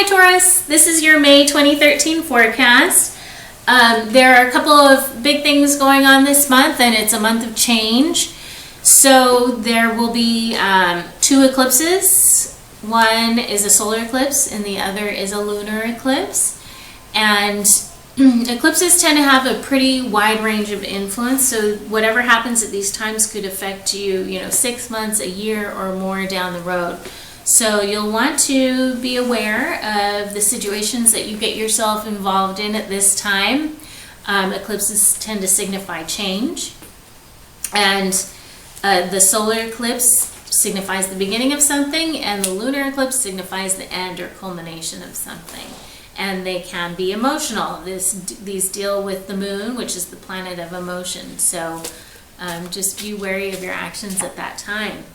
Taurus, this is your May 2013 forecast. There are a couple of big things going on this month, and it's a month of change. So there will be two eclipses. One is a solar eclipse and the other is a lunar eclipse. And eclipses tend to have a pretty wide range of influence, so whatever happens at these times could affect you, 6 months, a year, or more down the road. So you'll want to be aware of the situations that you get yourself involved in at this time. Eclipses tend to signify change, and the solar eclipse signifies the beginning of something, and the lunar eclipse signifies the end or culmination of something. And they can be emotional. These deal with the moon, which is the planet of emotion. So just be wary of your actions at that time.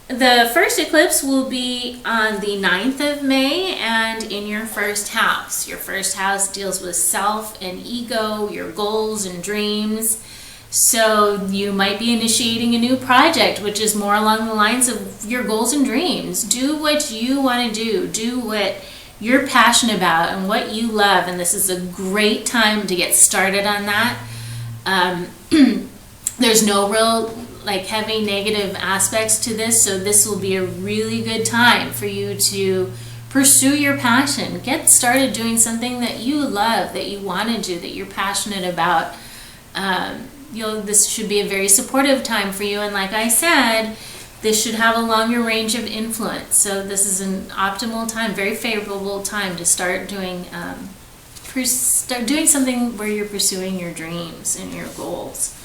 The first eclipse will be on the 9th of May and in your first house. Your first house deals with self and ego, your goals and dreams. So you might be initiating a new project, which is more along the lines of your goals and dreams. Do what you want to do. Do what you're passionate about and what you love. And this is a great time to get started on that. There's no real heavy negative aspects to this, so this will be a really good time for you to pursue your passion. Get started doing something that you love, that you want to do, that you're passionate about. This should be a very supportive time for you, and like I said, this should have a longer range of influence. So this is an optimal time, very favorable time to start doing something where you're pursuing your dreams and your goals.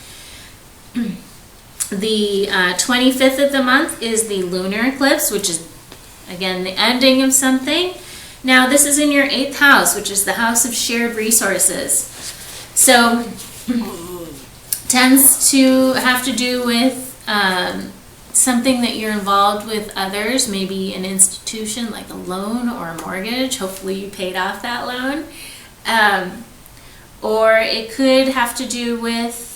The 25th of the month is the lunar eclipse, which is, again, the ending of something. Now, this is in your 8th house, which is the house of shared resources. So, tends to have to do with something that you're involved with others, maybe an institution like a loan or a mortgage. Hopefully you paid off that loan. Or it could have to do with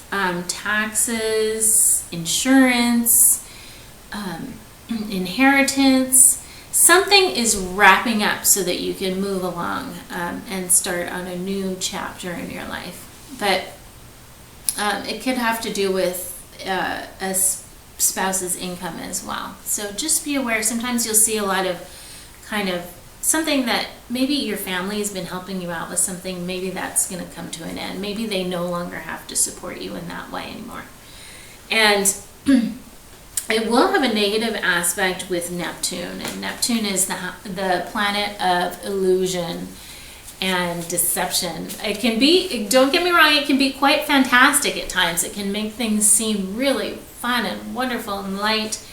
taxes, insurance, inheritance. Something is wrapping up so that you can move along and start on a new chapter in your life. But it could have to do with a spouse's income as well. So just be aware. Sometimes you'll see a lot of something that maybe your family has been helping you out with something, maybe that's going to come to an end. Maybe they no longer have to support you in that way anymore. And it will have a negative aspect with Neptune, and Neptune is the planet of illusion and deception. It can be, don't get me wrong, it can be quite fantastic at times. It can make things seem really fun and wonderful and light.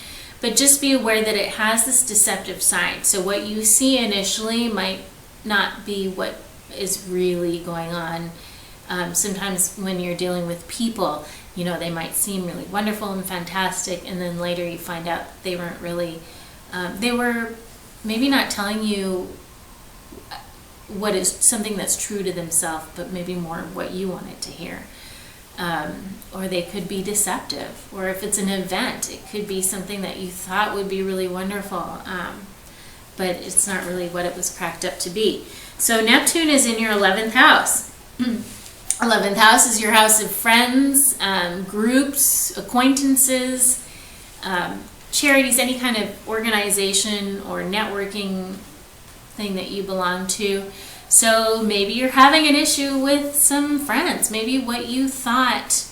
But just be aware that it has this deceptive side. So what you see initially might not be what is really going on. Sometimes when you're dealing with people, they might seem really wonderful and fantastic, and then later you find out they weren't really, they were maybe not telling you what is something that's true to themselves, but maybe more what you wanted to hear. Or they could be deceptive, or if it's an event, it could be something that you thought would be really wonderful, but it's not really what it was cracked up to be. So Neptune is in your 11th house. 11th house is your house of friends, groups, acquaintances, charities, any kind of organization or networking thing that you belong to. So maybe you're having an issue with some friends. Maybe what you thought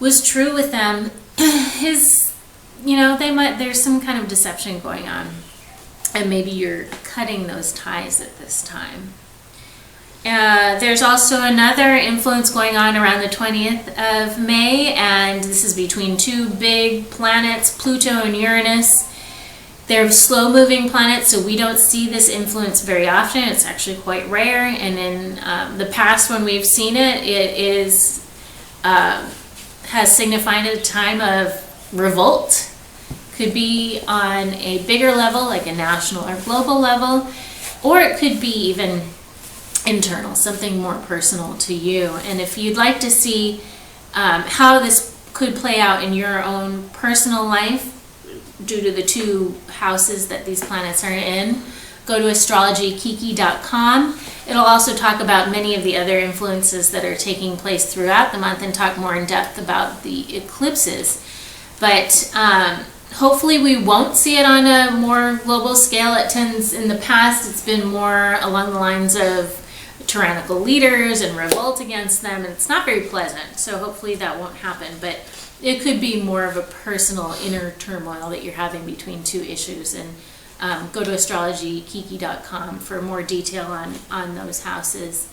was true with them is, there's some kind of deception going on. And maybe you're cutting those ties at this time. There's also another influence going on around the 20th of May, and this is between two big planets, Pluto and Uranus. They're slow-moving planets, so we don't see this influence very often. It's actually quite rare, and in the past when we've seen it, it has signified a time of revolt. Could be on a bigger level, like a national or global level, or it could be even internal, something more personal to you. And if you'd like to see how this could play out in your own personal life, due to the 2 houses that these planets are in. Go to astrologykiki.com. It'll also talk about many of the other influences that are taking place throughout the month and talk more in depth about the eclipses. But hopefully we won't see it on a more global scale. It tends, in the past, it's been more along the lines of tyrannical leaders and revolt against them, and it's not very pleasant. So hopefully that won't happen. But it could be more of a personal inner turmoil that you're having between 2 issues. And go to astrologykiki.com for more detail on those houses.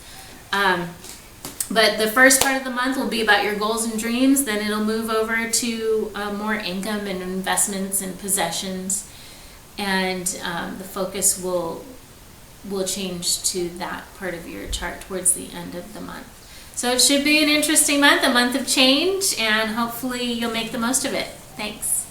But the first part of the month will be about your goals and dreams. Then it'll move over to more income and investments and possessions. And the focus will change to that part of your chart towards the end of the month. So it should be an interesting month, a month of change, and hopefully you'll make the most of it. Thanks.